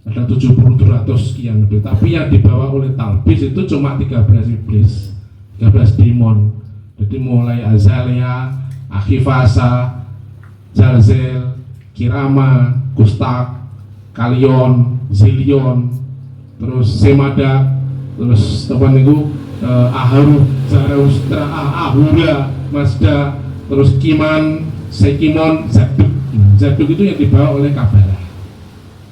Ada 70-100 sekian lebih. Tapi yang dibawa oleh Talbis itu cuma 13 iblis, 13 demon. Jadi mulai Azalia, Akhifasa, Zalzel, Kirama, Kustak, Kalion, Zilion, terus Semada, terus teman niku Aharu, Zaraustra, Ahura, Mazda, terus Kiman, Sekimon, Zaduk. Zaduk itu yang dibawa oleh Kabalah.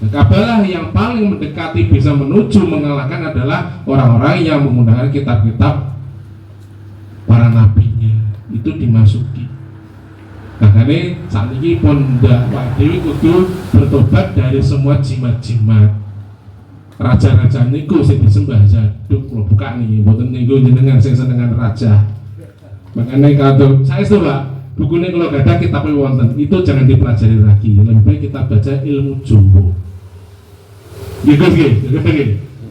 Nah, Kabalah yang paling mendekati bisa menuju mengalahkan adalah orang-orang yang menggunakan kitab-kitab para nabinya itu dimasuki. Makanya saat ini pun Pak Dewi kudu bertobat dari semua jimat-jimat. Raja-raja niku sing disembah Zaduk kalau buka nih, mboten niku jenengan sing senengan raja. Makanya kalau saya itu Pak, bukunya kalau gak ada kitab wonten itu jangan dipelajari lagi. Lebih baik kita baca ilmu Jawa. Gitu.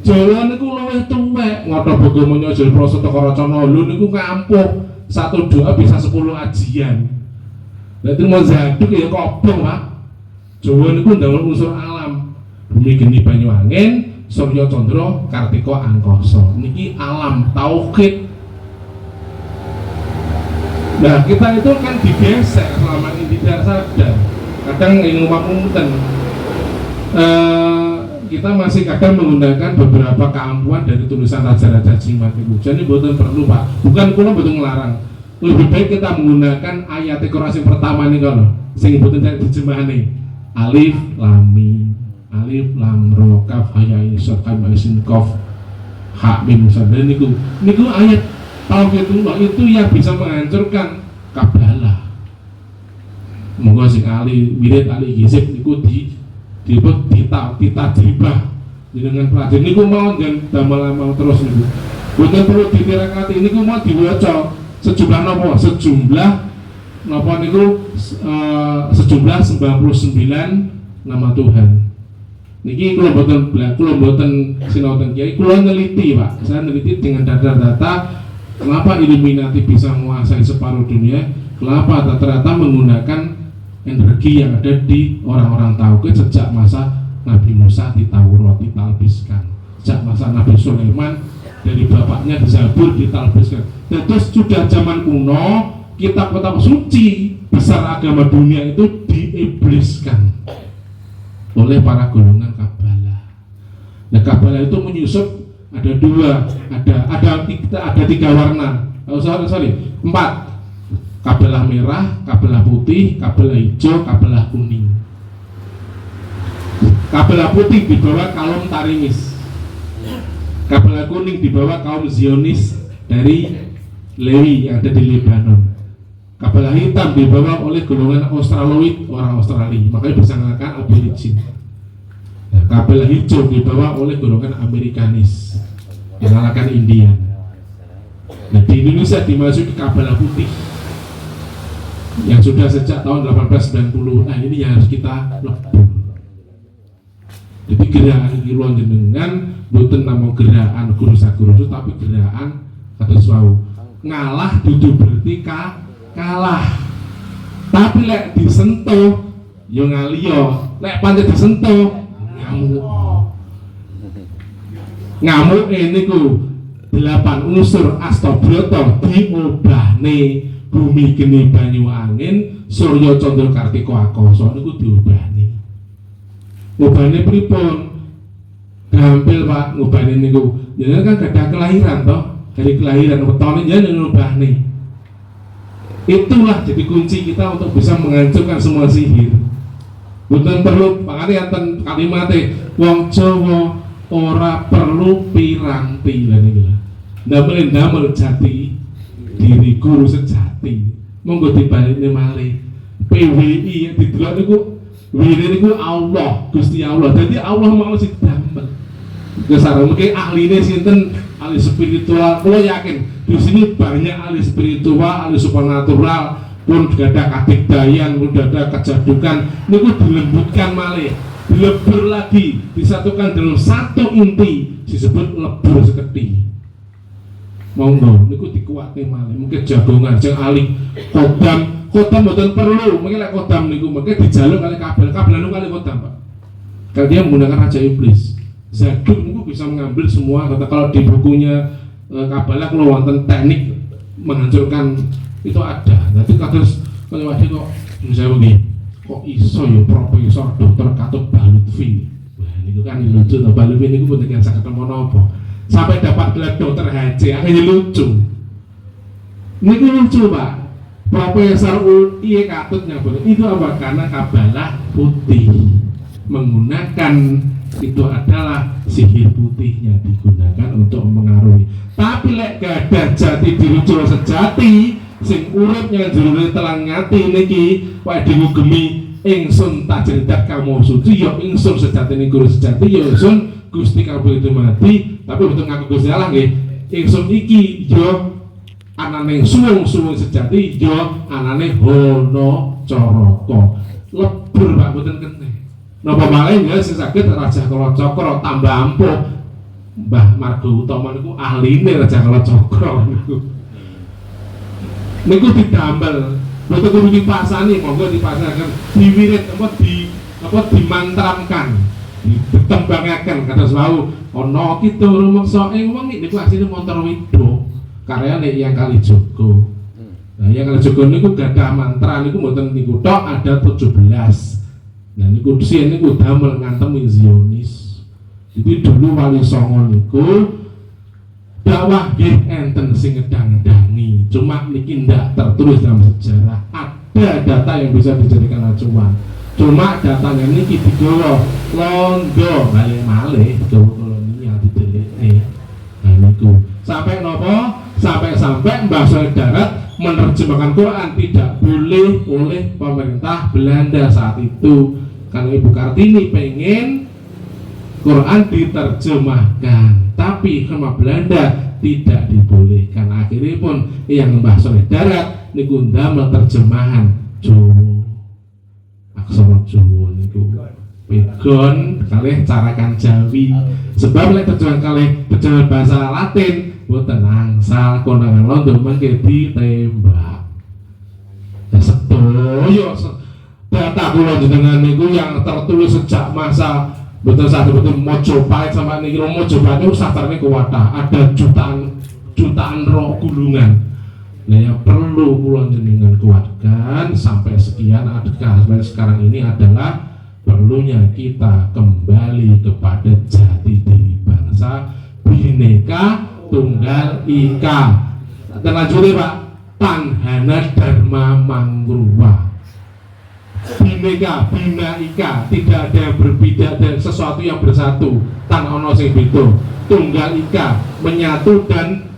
Jawa niku luwih tuwek, ngoto bogo menyojol proso teko racana lho niku kampuh. Satu doa bisa 10 ajian. Berarti mau Zaduk ya kobong, Pak. Jawa niku ndamel unsur alam. Bumi geni banyu angin, Surya Candra, Kartika Angkasa. Niki alam tauhid. Nah, kita itu kan digesek selama ini tidak sadar. Kadang ilmu pamunten. Kita masih kadang menggunakan beberapa keampuhan dari tulisan raja-raja jimat itu. Jadi bukan perlu, Pak. Bukan kula betul melarang. Lebih baik kita menggunakan ayat Quran yang pertama nih kalau sing boten terjemahane. Alif lam mim. Alif lam ra kaf ha ya isra kam isin qaf ha mim sadar niku ayat tauhidullah itu yang bisa menghancurkan Kabalah. Monggo sing ahli wirid ahli hizib niku ditajribah dengan pelajaran niku mau dan damel terus niku. Boten perlu ditirakati niku mau diwaca sejumlah napa niku sejumlah 99 nama Tuhan. Niki kula mboten sinau teng kiai, kula neliti, Pak. Saya neliti dengan data-data kenapa Illuminati bisa menguasai separuh dunia, kenapa ternyata menggunakan energi yang ada di orang-orang Tauhid sejak masa Nabi Musa di Taurat ditalbiskan, sejak masa Nabi Sulaiman dari bapaknya di Zabur ditalbiskan. Dan terus sudah zaman kuno kitab-kitab suci besar agama dunia itu diibliskan oleh para golongan Kabalah. Nah, Kabalah itu menyusup ada dua, ada tiga warna. Sorry, 4. Kabalah merah, kabalah putih, kabalah hijau, kabalah kuning. Kabalah putih dibawa kaum Tarimis, kabalah kuning dibawa kaum Zionis dari Lewi yang ada di Lebanon. Kabalah hitam dibawa oleh golongan Australoid, orang Australia, makanya bisa mengatakan Aborigin. Nah, kabalah hijau dibawa oleh golongan Amerikanis yang mengalahkan Indian. Nah, di Indonesia dimasuki kabalah putih yang sudah sejak tahun 1890. Nah, ini yang harus kita lebur. Jadi gerakan kiruan jenengan boten namung gerakan guru tapi gerakan kados wau. Ngalah dudu berarti kalah. Tapi lek disentuh yo ngaliyo, lek pancen disentuh ngamuk niku 8 unsur Astabrata diobahne bumi geni banyu angin surya candra kartika akasa niku diobahne. Ngobahne pripun? Gampil Pak, ngobahne niku. Jenengan kan gadah kelahiran toh, dari kelahiran wetone jenengan ngobahne. Itulah jadi kunci kita untuk bisa menghancurkan semua sihir. Boten perlu makane enten kalimate wong Jawa ora perlu piranti lha niku. Ndamel jati diri guru sejati. Monggo dibalikne malih. PWI yang didelok niku wiri niku Allah, Gusti Allah. Jadi Allah mau sing damel. Kesareng mungkin ahline sinten, ahli spiritual. Kula yakin di sini banyak ahli spiritual, ahli supernatural, pun ada kadigdayan, pun ada kejadukan. Niku dilembutkan malih, dilebur lagi, disatukan dalam satu inti, disebut lebur seketi. Monggo niku dikuatke malih. Mungkin jagongan sing ahli kodam mboten perlu, mungkin lek kodam niku mungkin dijaluk kali kabel niku kali kodam Pak. Kalau dia menggunakan raja iblis, Zaduk niku bisa mengambil semua. Kalau di bukunya Kabalah kalau wonten teknik menghancurkan itu ada. Nanti kados kaya wae kok bisa begini. Kok iso ya profesor dokter Katut Balutfi. Wah niku kan lucu to, Balutfi niku mboten yang saged menapa. Sampai dapat gelar dokter HC, akhirnya lucu. Niku lucu Pak. Profesor UI Katut nyebut itu apa? Karena Kabalah putih menggunakan itu adalah sihir putihnya digunakan untuk mengaruhi. Tapi lek gadah jati diri jero sejati sing urip yang jero telang ngati niki wae diugemi ingsun tajridat kamu suci ya ingsun sejatine guru sejati ya ingsun Gusti kabeh itu mati tapi betul ngaku Gusti Allah nggih ingsun iki ya anane suwung sejati ya anane hono caraka lebur Pak boten kene napa malih ya sing saged Raja Kala Cakra tambah ampuh Mbah Marga Utama niku ahline Raja Kala Cakra niku didamel boten kudu dipasani monggo dipasaken diwirit apa dimantramkan ditembangaken kados wau ana kita rumeksa ing wengi niku asline montor wido karyane Hyang Kalijaga. Nah, Hyang Kalijaga niku gadah mantra niku mboten niku tok ada 17. Nah niku sing niku damel ngantem Zionis. Jadi dulu Wali Songo niku dakwah nggih enten sing ngedang-ngedangi. Cuma niki ndak tertulis dalam sejarah. Ada data yang bisa dijadikan acuan. Cuma datanya niki digawa londo malih-malih digawa kolonial didelekne. Nah niku sampai nopo? Sampai Mbah Soleh Darat menerjemahkan Quran tidak boleh oleh pemerintah Belanda saat itu. Karena Ibu Kartini pengen Quran diterjemahkan, tapi sama Belanda tidak dibolehkan. Akhirnya pun yang Mbah Soleh Darat niku ndamel terjemahan Jawa, aksara Jawa niku pegon kalih carakan Jawi. Sebab lek terjemahan kalih terjemahan bahasa Latin boten angsal konangan londo mengke ditembak. Ya sedaya jatah kula jenengan niku yang tertulis sejak masa betul Mojopahit sampai niki Mojopahit itu satarnya kuwatah ada jutaan roh gulungan. Nah yang perlu kula jenengan kuatkan sampai sekian sampai sekarang ini adalah perlunya kita kembali kepada jati diri bangsa Bhinneka Tunggal Ika. Terlanjuri Pak, Tanhana Dharma Mangruwa. Bhinneka, Bhina Ika, tidak ada yang berbeda dan sesuatu yang bersatu. Tan ono sing beda. Tunggal Ika, menyatu dan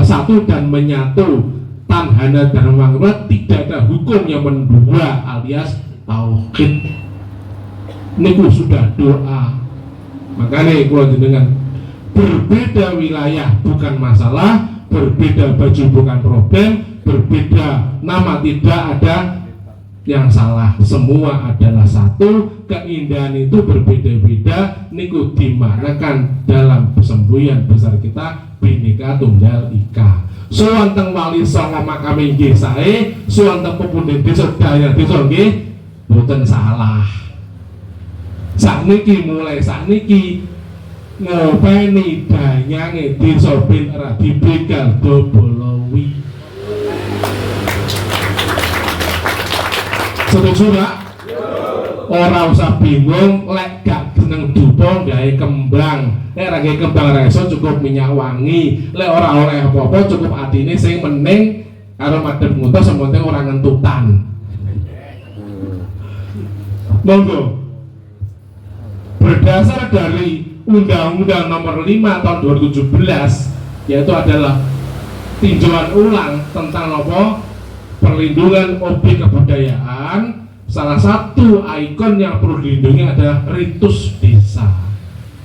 satu dan menyatu. Tanhana Dharma Mangruwa, tidak ada hukum yang mendua alias tauhid. Niku sudah doa. Makanya kalau jenengan berbeda wilayah bukan masalah, berbeda baju bukan problem, berbeda nama tidak ada yang salah, semua adalah satu. Keindahan itu berbeda-beda niku dimaknakan dalam semboyan besar kita Bhinneka Tunggal Ika. Sowan teng Wali Songo makame nggih sae, sowan teng pepunden desa daya desa nggih mboten salah. Sakniki mulai sakniki ngopeni danyange desa ben ora dibegal dobolowi. Setuju Pak? Ora usah bingung lek gak seneng dupa gawe kembang. Lek ora gawe kembang ra iso cukup minyak wangi. Lek ora oleh apa-apa cukup atine sing meneng karo madhep ngutus sementing ora ngentutan. Monggo. Berdasar dari Undang-Undang Nomor 5 Tahun 2017 yaitu adalah tinjauan ulang tentang apa? Perlindungan objek kebudayaan. Salah satu ikon yang perlu dilindungi adalah ritus desa.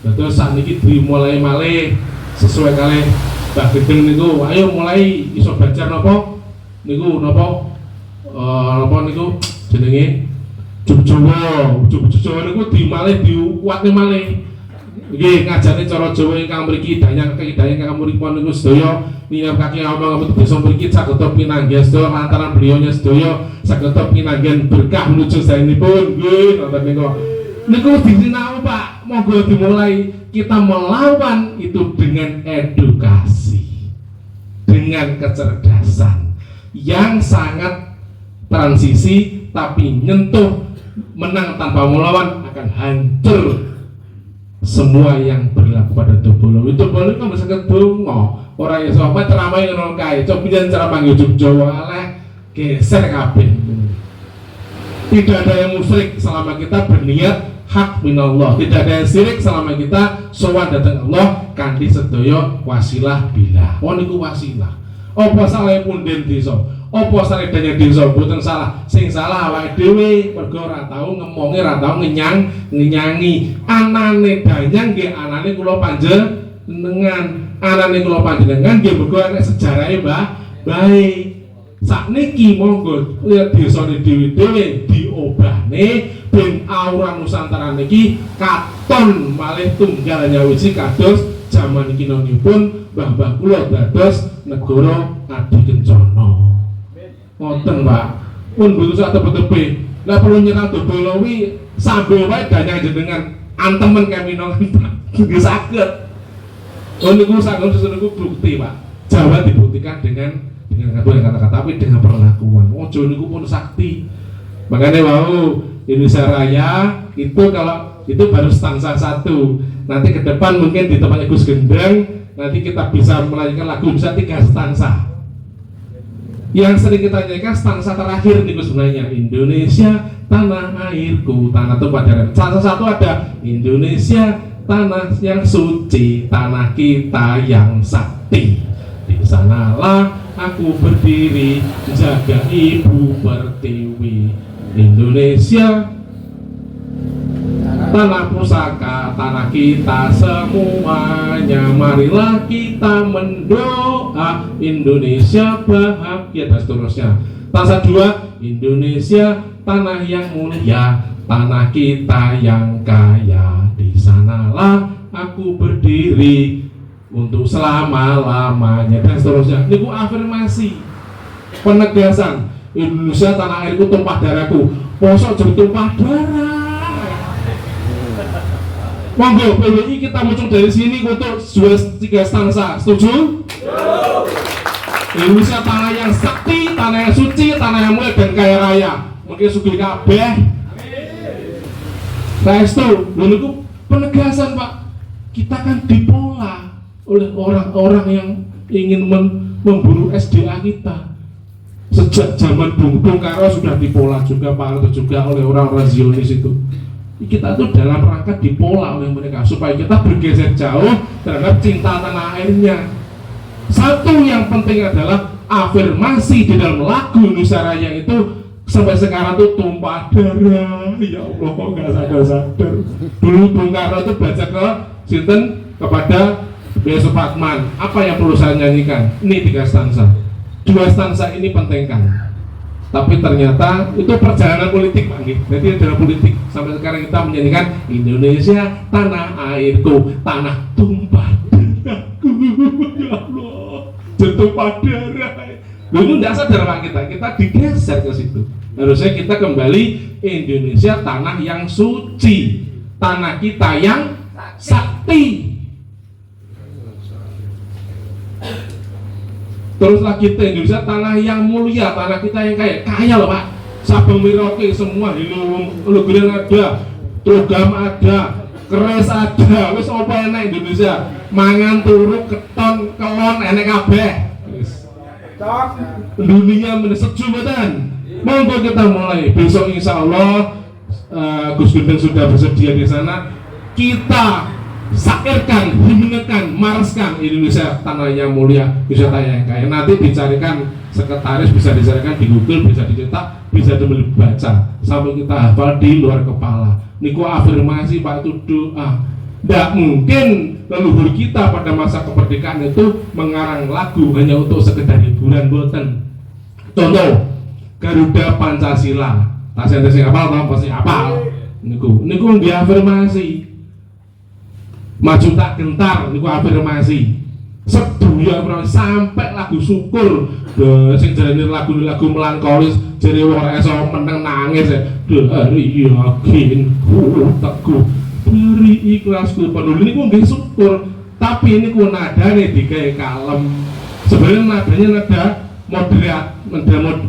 Betul saat ini dimulai malih sesuai kali Mbak Gedeng niku, ayo mulai iso belajar nopo niku nopo niku jenenge Jawa niku dimalih diuwatne malih. Nggih ngajane cara Jawa ingkang mriki danyang ingkang mripun niku sedaya ninam kaki omong desa mriki saged pinanggih sedaya lantaran beliaunya sedaya saged pinanggihan berkah menuju saenipun. Nggih ngoten niku disinau Pak. Monggo dimulai kita melawan itu dengan edukasi, dengan kecerdasan yang sangat transisi tapi nyentuh. Menang tanpa melawan akan hancur semua yang berlaku pada Dobolowi. Dobolowi kan bisa kedungo orang yang sama teramai ngono kae. Coba pian cara panggil Jawa aleh geser kabeh. Tidak ada yang musyrik selama kita berniat hak minallah. Tidak ada yang syirik selama kita sowan datang Allah kanthi sedaya wasilah billah. Oh niku wasilah. Apa salah punden desa? Apa salah dene desa? Boten salah. Sing salah awake dhewe mergo ora tau ngemongi, ora tau ngenyangi. Anane danyang nggih anane kula panjenengan. Anane kula panjenengan nggih mergo ana sejarahe baik. Sakniki monggo lihat desane dhewe-dhewe diobahne ben aura Nusantara niki katon malih tunggal nyawiji kados jaman kinonipun mbah-mbah kula dados negara Adi Kencana. Ngoten Pak. Pun butuh sak tebe-tebe. Lah perlu nyerang Dobolowi sambil wae danyang jenengan antemen keminongan nggih saged. Oh niku saged niku bukti Pak. Jawa dibuktikan dengan kata-kata tapi dengan perlakuan. Ojo niku pun sakti. Makanya wau Indonesia Raya itu kalau itu baru stansa 1. Nanti ke depan mungkin di tempatnya Gus Gendeng nanti kita bisa melanjutkan lagu bisa 3 stansa. Yang sering kita nyanyikan stansa terakhir nih sebenarnya Indonesia tanah airku, tanah tempat darah. Stansa 1 ada Indonesia tanah yang suci, tanah kita yang sakti. Di sanalah aku berdiri jaga ibu pertiwi. Indonesia tanah pusaka, tanah kita semuanya. Marilah kita mendoa Indonesia bahagia dan seterusnya. Stansa 2 Indonesia tanah yang mulia, tanah kita yang kaya. Di sanalah aku berdiri untuk selama-lamanya dan seterusnya. Niku afirmasi penegasan Indonesia tanah airku tumpah darahku. Poso jadi tumpah darah. Monggo PWI kita muncul dari sini untuk 3 stansa. Setuju? Indonesia tanah yang sakti, tanah yang suci, tanah yang mulia dan kaya raya. Mungkin sugih kabeh. Saestu, lho niku penegasan Pak. Kita kan dipola oleh orang-orang yang ingin membunuh SDA kita. Sejak zaman Bung Karno sudah dipola juga Pak Harto juga oleh orang-orang Zionis itu. Kita tuh dalam rangka dipola oleh mereka supaya kita bergeser jauh terhadap cinta tanah airnya. Satu yang penting adalah afirmasi di dalam lagu Indonesia Raya itu sampai sekarang tuh tumpah darah. Ya Allah, kok nggak sadar-sadar. Dulu Bung Karno itu baca ke Sinten kepada Bia Supratman, apa yang perlu saya nyanyikan? Ini 3 stansa. 2 stansa ini pentingkan. Tapi ternyata itu perjalanan politik Pak. Jadi adalah politik. Sampai sekarang kita menyanyikan Indonesia tanah airku, tanah tumpah darahku. Ya Allah, tumpah darah. Loh, itu tidak sadar Pak kita digeser ke situ. Harusnya kita kembali Indonesia tanah yang suci, tanah kita yang sakti. Terus lagi kita Indonesia tanah yang mulia, tanah kita yang kaya loh Pak. Sabang Merauke semua, Luguren ada, Trogam ada, Keres ada, wis apa enak Indonesia, mangan turu keton kelon enek kabeh. Dunia meneseju badan. Monggo kita mulai besok insya Allah. Gus Gunten sudah bersedia di sana. Kita sairkan, himnekan, marskan Indonesia tanah yang mulia, Indonesia tanah yang kaya. Nanti dicarikan sekretaris, bisa dicarikan di Google, bisa dicetak, bisa dibaca sampai kita hafal di luar kepala. Niku afirmasi Pak, itu doa. Tidak mungkin leluhur kita pada masa kemerdekaan itu mengarang lagu hanya untuk sekedar hiburan, boten. Contoh Garuda Pancasila, tasnya apal atau pasti apal. Niku diafirmasi. Maju tak gentar, niku afirmasi. Sedunia sampai lagu syukur, sing jarene lagu melankolis, jare ora iso meneng nangis. Dari yakin teguh, dari ikhlasku penuh. Niku nggih syukur, tapi niku nadane digawe kalem. Sebenarnya nadanya nada moderat,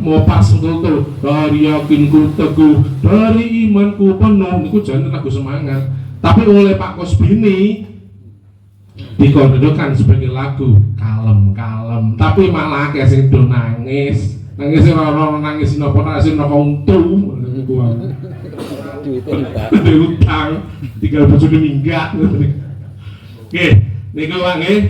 mau pas betul. Dari yakinku teguh, dari imanku penuh. Niku jane lagu semangat. Tapi oleh Pak Kosbini dikodekan sebagai lagu kalem, tapi malah kayak sing do nangis orang nangis nopo untu duit utang tinggal bojone minggat. Oke, niku Pak nggih.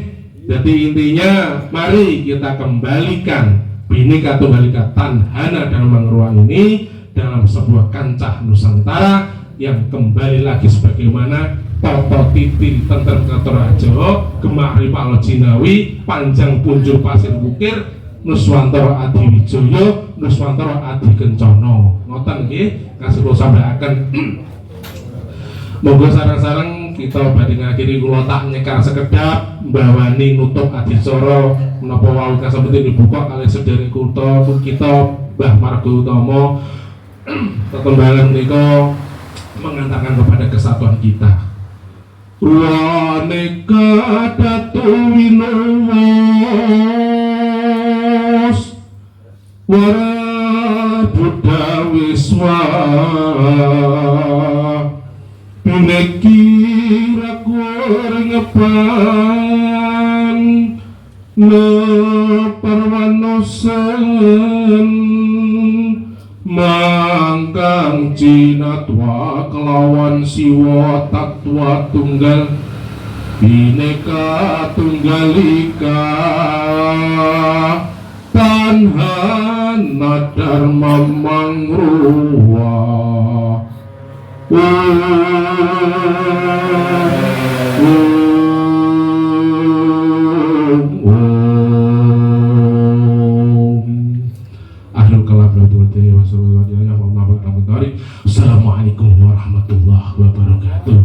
Jadi intinya mari kita kembalikan Bhinneka Tunggal Ika Tanhana Dharma Ruang ini dalam sebuah kancah Nusantara yang kembali lagi sebagaimana Toto Titi Tenter Katorajo, Gemah Ripalo Jinawi, Panjang Punjul Pasir Bukir, Nuswantoro Adi Wijoyo, Nuswantoro Adi Kencono. Ngoten nggih, kasih kula sampaiaken. Monggo sareng-sareng kita badhe ngakhiri kula tak nyekar sekedap mbawani nutup adicara menapa wau kasebut dibuka kalih sedherek kita Mbah Margo Utama. Tetembangan menika mengatakan kepada kesatuan kita. Waneka datu winos wara buddha wiswa bineki rakur ngepan ne parwanosen mangkang Cina tua kelawan siwa tatwa tunggal Bhinneka Tunggal Ika Tanhana Dharma Mangruwa. Assalamualaikum warahmatullahi wabarakatuh.